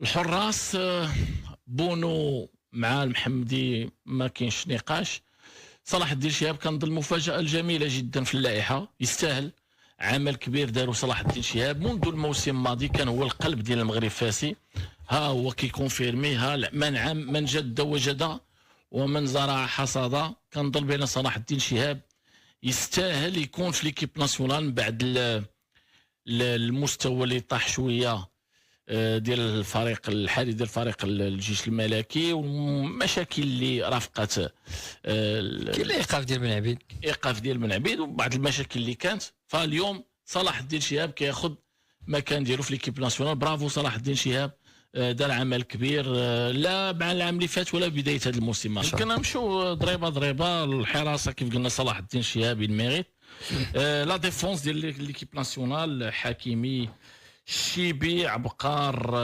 الحراس بونو مع المحمدي ما كاينش نقاش. صلاح الدين شهاب كنظن المفاجأة الجميلة جدا في اللائحة، يستاهل. عمل كبير داروا صلاح الدين شهاب منذ الموسم الماضي، كان هو القلب ديال المغرب فاسي. ها هو كيكونفيرمي، ها من جد وجد ومن زرع حصد. كنظن بان صلاح الدين شهاب يستاهل يكون في ليكيب ناسيونال من بعد المستوى اللي طاح شويه ديال الفريق الحالي، ديال فريق الجيش الملكي، والمشاكل اللي رافقت كاين الايقاف ديال بن عبيد، ايقاف ديال بن عبيد وبعض المشاكل اللي كانت. فاليوم صلاح الدين شهاب كياخذ مكان ديالو في ليكيب ناسيونال. برافو صلاح الدين شهاب، دار عمل كبير، لا مع العام اللي فات ولا بدايه هذا الموسم. ما شاء الله نمشيو ضريبه الحراسه كيف قلنا صلاح الدين شهاب الميريت. لا ديفونس ديال ليكيب ناسيونال، حكيمي، شيبي، عبقار،